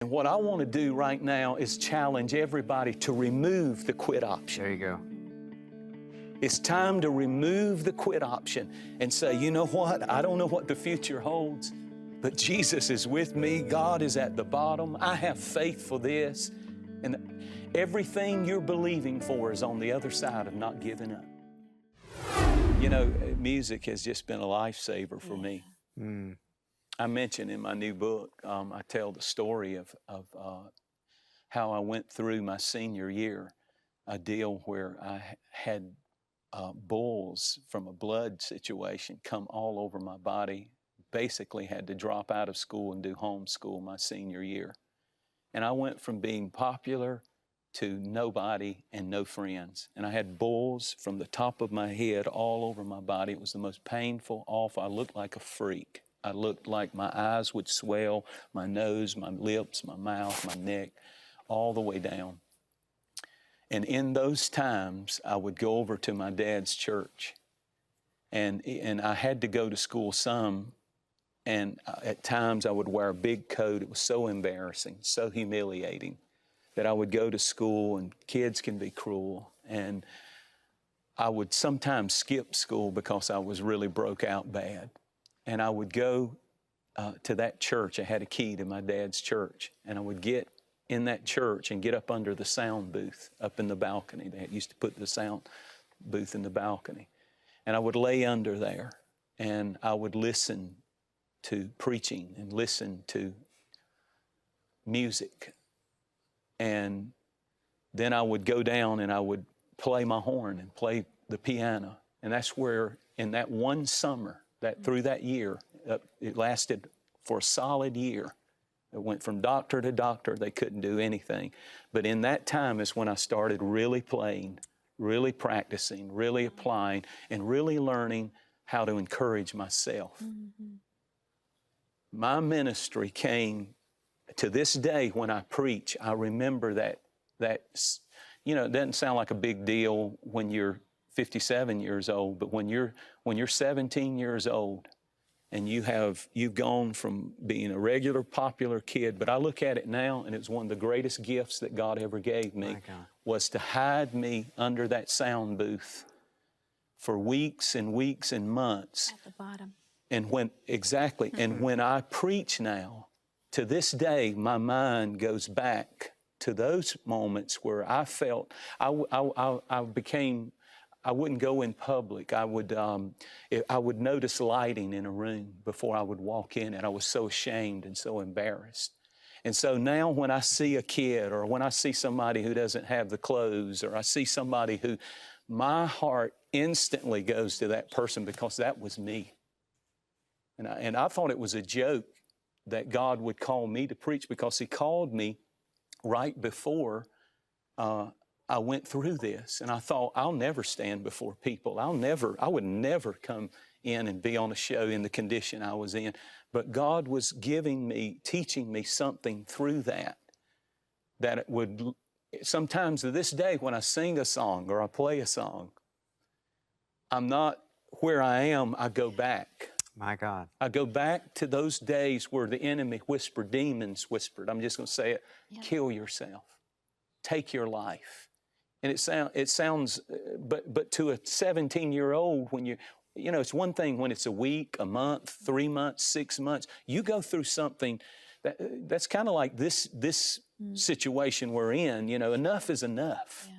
And what I want to do right now is challenge everybody to remove the quit option. There you go. It's time to remove the quit option and say, you know what? I don't know what the future holds, but Jesus is with me. God is at the bottom. I have faith for this. And everything you're believing for is on the other side of not giving up. You know, music has just been a lifesaver for me. I mentioned in my new book, I tell the story of how I went through my senior year, a deal where I had bulls from a blood situation come all over my body. Basically had to drop out of school and do homeschool my senior year. And I went from being popular to nobody and no friends. And I had bulls from the top of my head all over my body. It was the most painful, awful. I looked like a freak. I looked like my eyes would swell, my nose, my lips, my mouth, my neck, all the way down. And in those times, I would go over to my dad's church. And I had to go to school some. And at times I would wear a big coat. It was so embarrassing, so humiliating, that I would go to school, and kids can be cruel. And I would sometimes skip school because I was really broke out bad. And I would go to that church. I had a key to my dad's church. And I would get in that church and get up under the sound booth up in the balcony. They used to put the sound booth in the balcony. And I would lay under there, and I would listen to preaching and listen to music. And then I would go down and I would play my horn and play the piano. And that's where, in that one summer, through that year, it lasted for a solid year. It went from doctor to doctor. They couldn't do anything. But in that time is when I started really playing, really practicing, really applying, and really learning how to encourage myself. My ministry came to this day. When I preach, I remember that, you know, it doesn't sound like a big deal when you're 57 years old, but when you're 17 years old and you've gone from being a regular popular kid, but I look at it now, and it was one of the greatest gifts that God ever gave me, was to hide me under that sound booth for weeks and weeks and months. At the bottom. And when I preach now, to this day, my mind goes back to those moments where I felt I wouldn't go in public. I would notice lighting in a room before I would walk in it. I was so ashamed and so embarrassed. And so now when I see a kid, or when I see somebody who doesn't have the clothes, or I see somebody who, my heart instantly goes to that person, because that was me. And I thought it was a joke that God would call me to preach, because He called me right before I went through this. And I thought, I'll never stand before people. I would never come in and be on a show in the condition I was in. But God was teaching me something through that it would, sometimes to this day, when I sing a song or I play a song, I'm not where I am, I go back. My God. I go back to those days where the enemy whispered, demons whispered. I'm just going to say it. Yeah. Kill yourself. Take your life. And it sounds, but to a 17-year-old, when you know, it's one thing when it's a week, a month, 3 months, 6 months. You go through something that's kind of like this situation we're in. You know, enough is enough. Yeah.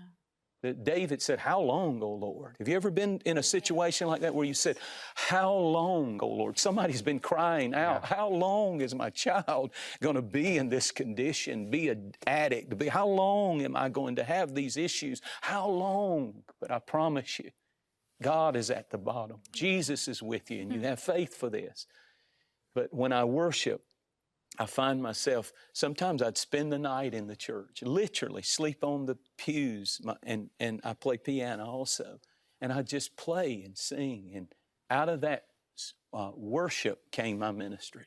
David said, how long, O Lord? Have you ever been in a situation like that where you said, how long, O Lord? Somebody's been crying out. Yeah. How long is my child going to be in this condition, be an addict? How long am I going to have these issues? How long? But I promise you, God is at the bottom. Jesus is with you, and you have faith for this. But when I worship, I find myself, sometimes I'd spend the night in the church, literally sleep on the pews, and I play piano also. And I'd just play and sing, and out of that worship came my ministry.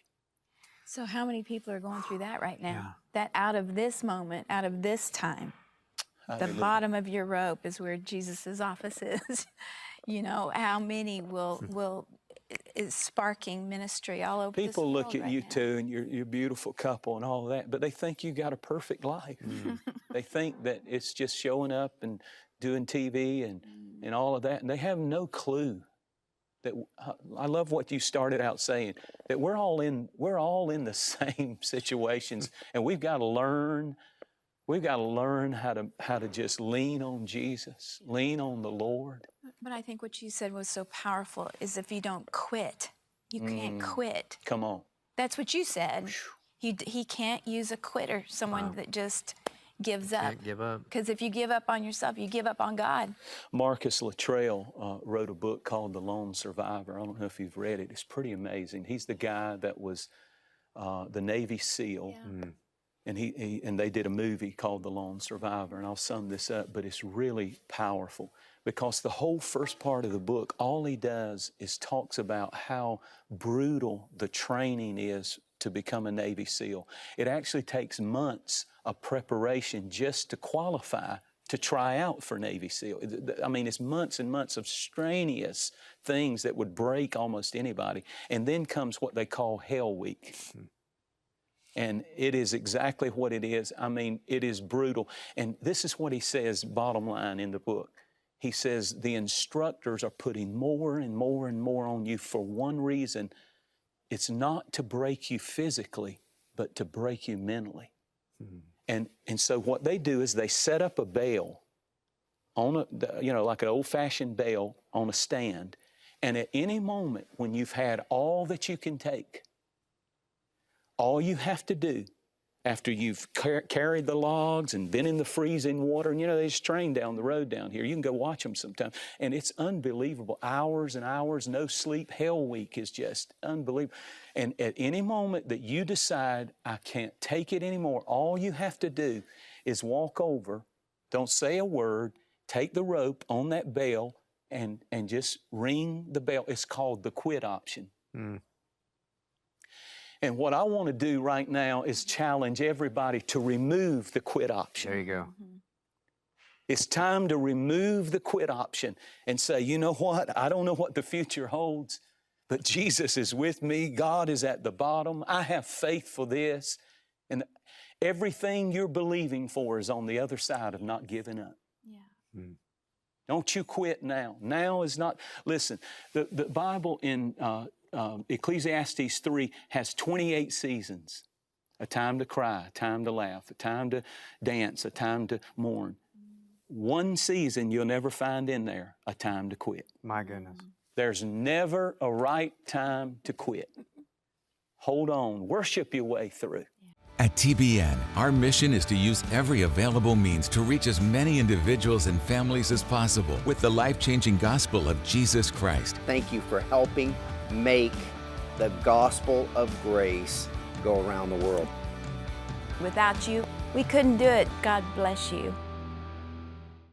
So how many people are going through that right now? Yeah. That out of this moment, out of this time, the bottom of your rope is where Jesus' office is. You know, how many will is sparking ministry all over this People world look at right you now. two and you're a beautiful couple and all that, but they think you got a perfect life. They think that it's just showing up and doing TV and all of that, and they have no clue that I love what you started out saying, that we're all in the same situations, and we've got to learn how to just lean on Jesus, lean on the Lord. But I think what you said was so powerful is if you don't quit, you can't quit. Come on. That's what you said. He can't use a quitter, someone that just gives up. Can't give up. Because if you give up on yourself, you give up on God. Marcus Luttrell wrote a book called The Lone Survivor. I don't know if you've read it. It's pretty amazing. He's the guy that was the Navy SEAL. Yeah. And they did a movie called The Lone Survivor, and I'll sum this up, but it's really powerful because the whole first part of the book, all he does is talks about how brutal the training is to become a Navy SEAL. It actually takes months of preparation just to qualify to try out for Navy SEAL. I mean, it's months and months of strenuous things that would break almost anybody. And then comes what they call Hell Week. And it is exactly what it is. I mean, it is brutal. And this is what he says, bottom line in the book. He says the instructors are putting more and more and more on you for one reason. It's not to break you physically, but to break you mentally. And so what they do is they set up a bale on like an old-fashioned bale on a stand. And at any moment when you've had all that you can take, all you have to do after you've carried the logs and been in the freezing water, and they just train down the road down here. You can go watch them sometime. And it's unbelievable. Hours and hours, no sleep. Hell Week is just unbelievable. And at any moment that you decide, I can't take it anymore, all you have to do is walk over, don't say a word, take the rope on that bale and just ring the bell. It's called the quit option. And what I want to do right now is challenge everybody to remove the quit option. There you go. It's time to remove the quit option and say, you know what? I don't know what the future holds, but Jesus is with me. God is at the bottom. I have faith for this. And everything you're believing for is on the other side of not giving up. Yeah. Don't you quit now. Now is not, listen, the Bible in Ecclesiastes 3 has 28 seasons. A time to cry, a time to laugh, a time to dance, a time to mourn. One season you'll never find in there, a time to quit. My goodness. There's never a right time to quit. Hold on, worship your way through. At TBN, our mission is to use every available means to reach as many individuals and families as possible with the life-changing gospel of Jesus Christ. Thank you for helping make the gospel of grace go around the world. Without you, we couldn't do it. God bless you.